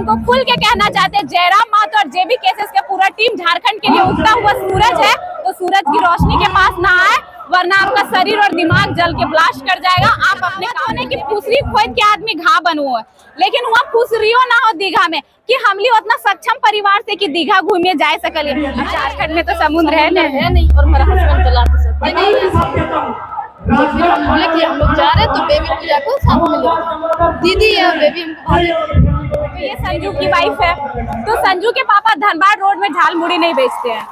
उनको खुल के कहना चाहते हैं, जयराम महतो और जेबी केसेस का पूरा टीम झारखंड के लिए उगता हुआ सूरज है, तो सूरज की रोशनी के पास ना आए, वरना आपका शरीर और दिमाग जल के ब्लास्ट कर जाएगा। आप अपने कहने की फुसरी खोद के आदमी घा बनो है, लेकिन वहाँ फुसरियो ना हो दीघा में कि हमली उतना सक्षम परिवार से कि दीघा घूमे जा सकले। झारखंड में तो समुद्र है नहीं और मेरा हस्बैंड चलाते सकते नहीं। तो फिर हम बोले कि हम लोग जा रहे हैं तो बेबी पूजा को साथ में ले दीदी है बेबी हमको। तो ये संजू की वाइफ है। तो संजू के पापा धनबाद रोड में झाल मुड़ी नहीं बेचते हैं,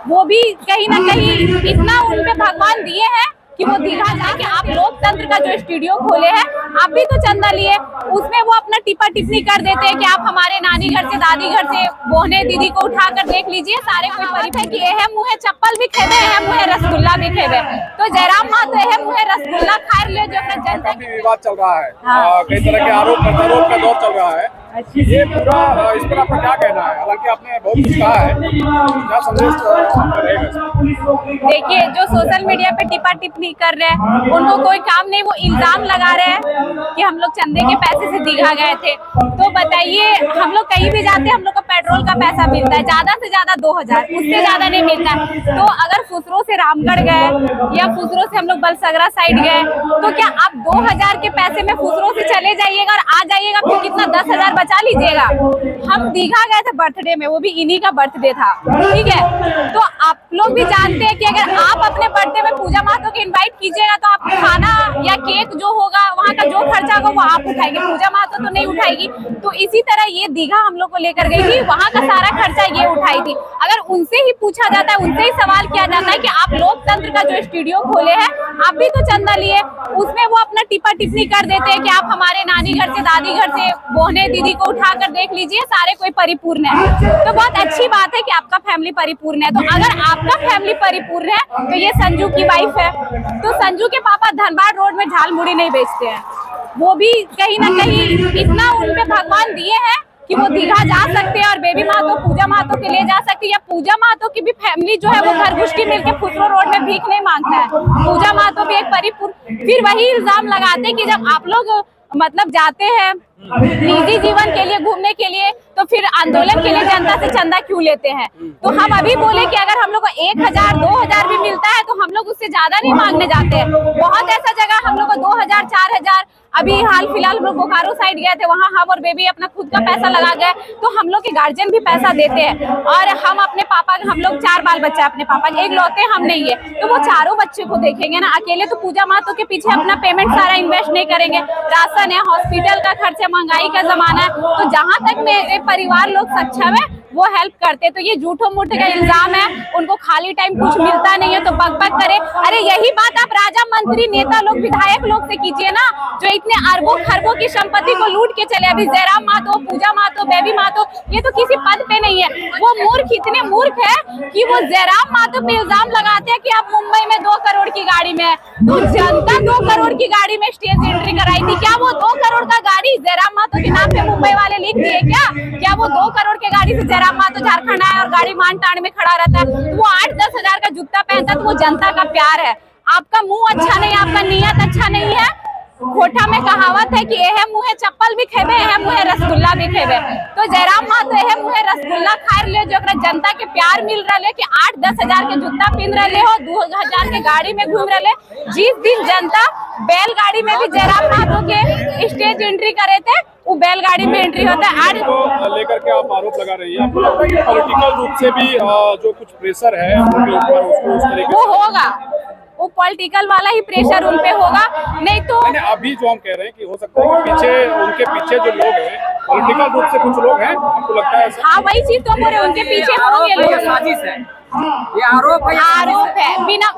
वो भी कहीं ना कहीं इतना उन पे भगवान दिए हैं कि वो दीघा जाके आप लोकतंत्र का जो स्टूडियो खोले हैं, आप भी तो चंदा लिए, उसमें वो अपना टिप्पा टिप्पणी कर देते हैं कि आप हमारे नानी घर से दादी घर से बहने दीदी को उठा कर देख लीजिए, सारे कोई परिचय है कि एहे मुहे चप्पल भी खेबे, एहे मुहे रसगुल्ला भी खेबे। तो जयराम महतो एहे मुहे रसगुल्ला खाए ले जो अपना जनता की विवाद चल रहा है। कई तरह के आरोप प्रत्यारोप का दौर चल रहा है। ये पूरा इस पर आपका क्या कहना है? हालांकि आपने बहुत कुछ कहा है, क्या संदेश देखिए, जो सोशल मीडिया पे टिप्पा टिप्पणी कर रहे हैं उनको कोई काम नहीं, वो इल्जाम लगा रहे हैं कि हम लोग चंदे के पैसे से दीघा गए थे। तो बताइए, हम लोग कहीं भी जाते हैं हम लोग को पेट्रोल का पैसा मिलता है, ज्यादा से ज्यादा 2000, उससे ज्यादा नहीं मिलता है। तो अगर फुसरो से रामगढ़ गए या फुसरो से हम लोग बलसगरा साइड गए, तो क्या आप 2000 के पैसे में फुसरो से चले जाइएगा और आ जाइएगा, फिर कितना 10,000 बचा लीजिएगा। हम दीघा गए थे बर्थडे में, वो भी इन्हीं का बर्थडे था, ठीक है। तो आप लोग भी जानते हैं कि अगर आप अपने बर्थडे में पूजा महतो को इनवाइट कीजिएगा तो आप खाना या केक जो होगा वहाँ का जो खर्चा होगा वो आप उठाएंगे, पूजा महतो तो नहीं उठाएगी। तो इसी तरह ये दीघा हम लोग को लेकर गई थी, वहाँ का सारा खर्चा ये उठाई थी। अगर उनसे ही पूछा जाता है, उनसे ही सवाल किया जाता है कि आप लोकतंत्र का जो स्टूडियो खोले हैं, आप भी तो चंदा लिए, उसमें वो अपना टिप्पा टिप्पणी कर देते हैं कि आप हमारे नानी घर से दादी घर से बहने दीदी को उठाकर देख लीजिए, सारे कोई परिपूर्ण है। तो बहुत अच्छी बात है कि आपका फैमिली परिपूर्ण है। तो अगर आपका फैमिली परिपूर्ण है तो ये संजू की वाइफ है। तो संजू के पापा धनबाद रोड में झाल मुड़ी नहीं बेचते हैं, वो भी कहीं ना कहीं इतना उन पे भगवान दिए हैं कि वो दीघा जा सकते हैं और बेबी महतो पूजा महतो के लिए जा सकती है। या पूजा महतो की भी फैमिली जो है वो घर गुष्टी मिलके फुसरो रोड में भीख नहीं मांगता है, पूजा महतो भी एक परिपूर्ण। फिर वही इल्जाम लगाते कि जब आप लोग मतलब जाते हैं निजी जीवन के लिए घूमने के लिए, तो फिर आंदोलन के लिए जनता से चंदा क्यों लेते हैं। तो हम अभी बोले कि अगर हम लोग को 1000 2000 भी मिलता है तो हम लोग उससे ज्यादा नहीं मांगने जाते हैं। बहुत ऐसा जगह हम लोग को 2000 4000, अभी हाल फिलहाल हम लोग बोकारो साइड गए थे, वहाँ हम और बेबी अपना खुद का पैसा लगा गए, तो हम लोग के गार्जियन भी पैसा देते हैं। और हम अपने पापा, हम लोग 4 बाल बच्चा अपने पापा के, एक लौते हम नहीं है, तो वो चारों बच्चे को देखेंगे ना, अकेले तो पूजा महतो के पीछे अपना पेमेंट सारा इन्वेस्ट नहीं करेंगे। राशन है, हॉस्पिटल का खर्चा, महंगाई का जमाना है, तो जहाँ तक मेरे परिवार लोग सक्षम है वो हेल्प करते। तो ये झूठो मूठे का इल्जाम है, उनको खाली टाइम कुछ मिलता नहीं है तो बक करे। अरे यही बात आप राजा मंत्री नेता लोग विधायक लोग से कीजिए ना, जो इतने अरबों खरबों की संपत्ति को लूट के चले। अभी जयराम महतो, पूजा महतो, बेबी महतो, ये तो किसी पद पे नहीं है। वो मूर्ख इतने मूर्ख है कि वो जयराम महतो पे इल्जाम लगाते हैं कि आप मुंबई में 2 करोड़ की गाड़ी में, तो जनता 2 करोड़ की गाड़ी में स्टेज एंट्री कराई थी। क्या वो 2 करोड़ का गाड़ी जयराम महतो के नाम पे मुंबई वाले लिख दिए क्या वो 2 करोड़ के गाड़ी से जयराम महतो झारखंड आया और गाड़ी मान टाण में खड़ा रहता है, तो वो 8-10 हजार का जूता पहनता है, तो वो जनता का प्यार है। आपका मुंह अच्छा नहीं, आपका नियत अच्छा नहीं है। खोटा में कहावत है कि एहे मुहे चप्पल भी खेबे, एहे मुहे रसगुल्ला भी खेबे। तो जयराम महतो एहे मुहे रसगुल्ला खाए ले जो जनता के प्यार मिल रहे कि 8-10 हजार के जूता पहन रहे हो, 2000 के गाड़ी में घूम रहे। जिस दिन जनता बैलगाड़ी में भी जयराम महतो के स्टेज एंट्री करे थे, वो बैलगाड़ी में एंट्री होता है। आज लेकर के आप आरोप लगा रही है, आपको लगता है कि पॉलिटिकल रूप से भी जो कुछ प्रेशर है उनके ऊपर, उसको उस तरीके वो होगा, वो पॉलिटिकल वाला ही प्रेशर उन पे होगा। नहीं तो अभी जो हम कह रहे हैं कि हो सकता है कि पीछे, उनके पीछे जो लोग हैं पॉलिटिकल रूप से कुछ लोग हैं, आपको लगता है? हाँ, वही चीज तो बोले, उनके पीछे होंगे लोग। साजिश है, ये आरोप है। बिना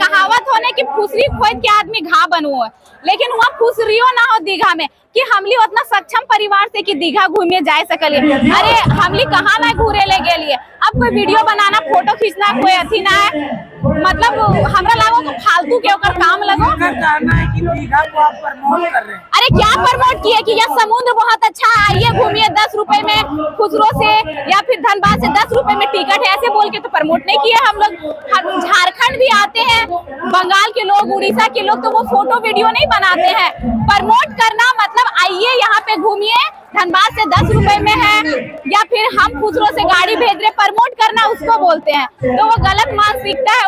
कहावत होने की फुसरी खोद के आदमी घा बनो है, लेकिन वहाँ फुसरियो ना हो दीघा में कि हमली उतना सक्षम परिवार से कि दीघा घूमे जा सकले। अरे हमली कहाँ ना घूरे ले गए लिए, अब कोई वीडियो बनाना, फोटो खींचना कोई अथी ना है, मतलब हमरा लागो तो फालतू के ओकर काम लगो। कहना है कि दीघा को आप प्रमोट कर रहे हैं। अरे क्या प्रमोट किए कि यह समुद्र बहुत अच्छा है, आइए घूमिए 10 रुपए में खुसरो से या फिर धनबाद से 10 रुपए में टिकट है, ऐसे बोल के तो प्रमोट प्रमोट नहीं किया हम लोग। झारखंड भी आते हैं, बंगाल के लोग, उड़ीसा के लोग, तो वो फोटो वीडियो नहीं बनाते हैं। प्रमोट करना मतलब आइए यहाँ पे घूमिए, धनबाद से 10 रुपए में है, या फिर हम खुसरो से गाड़ी भेज रहे, प्रमोट करना उसको बोलते हैं। तो वो गलत मानसिकता है।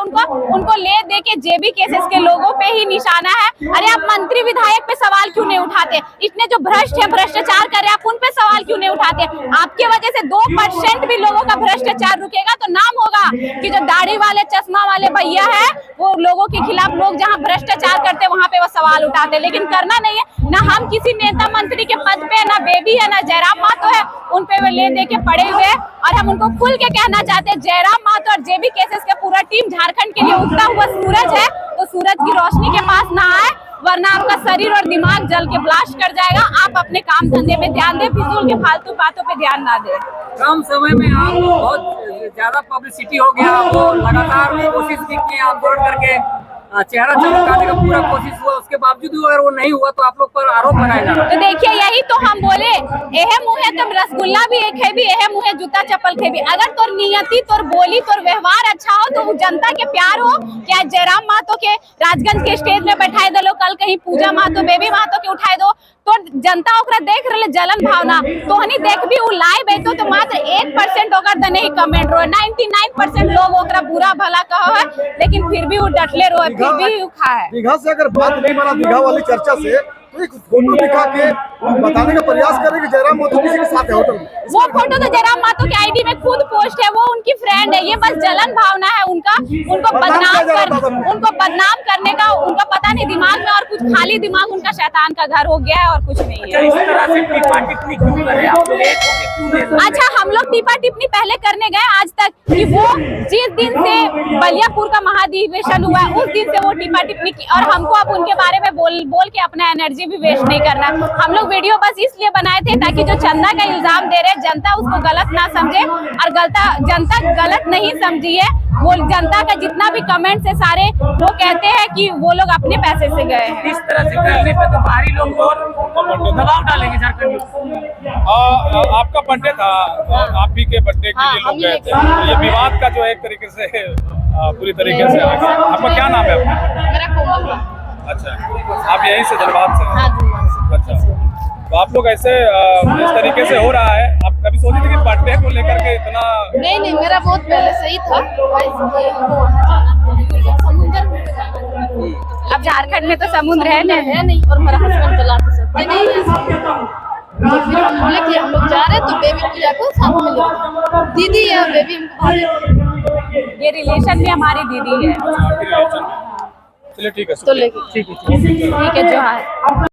उनको ले दे के जेबी केसेस के लोगों पे ही निशाना है। अरे आप मंत्री विधायक पे सवाल क्यों नहीं उठाते? इतने जो भ्रष्ट है, भ्रष्टाचार कर रहे हैं, आप उन पे सवाल क्यों नहीं उठाते? आपके वजह से 2% भी लोगों का भ्रष्टाचार रुकेगा तो नाम होगा कि जो दाढ़ी वाले, चश्मा वाले भैया है, वो लोगों के खिलाफ, लोग जहाँ भ्रष्टाचार करते हैं वहाँ पे वो सवाल उठाते, लेकिन करना नहीं है। ना हम किसी नेता मंत्री के पद पे, ना बेबी है, ना जयराम मातो है, उन पे वो ले दे के पड़े हुए हैं। और हम उनको खुल के कहना चाहते हैं, जयराम मातो और जेबी केसेस का पूरा टीम झारखंड के लिए उगता हुआ सूरज है, तो सूरज की रोशनी के पास ना आए, वरना आपका शरीर और दिमाग जल के ब्लास्ट कर जाएगा। आप अपने काम धंधे पे ध्यान दें, फिजूल के फालतू बातों पे ध्यान ना दें। कम समय में आप बहुत ज्यादा पब्लिसिटी हो गया, वो लगातार कोशिश की कि आंदोलन करके चेहरा चमकाने का पूरा कोशिश हुआ, उसके बावजूद अगर वो नहीं हुआ तो आप लोग पर आरोप लगाया जा रहा है। तो देखिए, यही तो हम बोले, एहे मुँह तुम रसगुल्ला भी एक है भी, एहे मुँह जूता चप्पल खे भी। अगर तोर नियति, तोर बोली, तोर व्यवहार अच्छा हो तो जनता के प्यार हो। क्या जयराम मातो के राजगंज के स्टेज में बैठाए दो, कल कहीं पूजा मातो, बेबी मातो के उठाए दो, तो जनता ओकरा देख रहे जलन भावना, तो हनी देख भी उ लाइव है तो मात्र 1% ओकर दने ही कमेंट रो, 99% लोग ओकरा बुरा भला कहो है, लेकिन फिर भी वो डटले रो, फिर भी वो खा है। दीघा से अगर बात नहीं बना, दीघा वाली चर्चा से, तो एक फोटो दिखा के बताने का प्रयास करें कि जयराम मातो किसी के साथ है होटल में। वो फोटो तो जयराम मातो के आईडी में खुद पोस्ट है, वो उनकी फ्रेंड है। ये बस जलन भावना है उनका, उनको बदनाम करने का उनका पता नहीं दिमाग में, और कुछ खाली दिमाग उनका शैतान का घर हो गया है और कुछ नहीं है। इस तरह से टिप्पा टिप्पणी क्यों कर रहे हैं आप लोग? अच्छा, हम लोग टिप्पा टिप्पणी पहले करने गए आज तक कि वो जिस दिन से बलियापुर का महाधिवेशन हुआ है उस दिन से वो टिप्पा टिप्पणी की, और हमको अब उनके बारे में बोल के अपना एनर्जी भी वेस्ट नहीं करना। हम लोग वीडियो बस इसलिए बनाए थे ताकि जो चंदा का इल्जाम दे रहे जनता उसको गलत ना समझे, और जनता गलत नहीं समझी है। वो जनता का जितना भी कमेंट्स है सारे वो कहते हैं कि वो लोग अपने पैसे से गए हैं। इस तरह से करने पे तो बाहरी लोग और दबाव डालेंगे झारखंड में। आपका बर्थडे था, आप ही के बर्थडे के लिए लोग गए थे, ये विवाद का जो है एक तरीके से पूरी तरीके से आ गया। आपका क्या नाम है? मेरा कोमल। अच्छा, आप यहीं से धनबाद से? अच्छा, तो आप लोग ऐसे इस तरीके से हो रहा है, आप कभी सोचे थे कि बर्थडे को लेकर के इतना? नहीं, मेरा बहुत पहले से ही था। अब झारखंड में तो समुद्र है नहीं, और मेरा हस्बैंड चलाते सकते नहीं है। तो फिर हम बोले कि हम लोग जा रहे हैं तो बेबी पूजा को साथ में लेके, दीदी है बेबी हमको, ये रिलेशन में हमारी दीदी है। चलिए ठीक है, तो लेके ठीक है, जो है।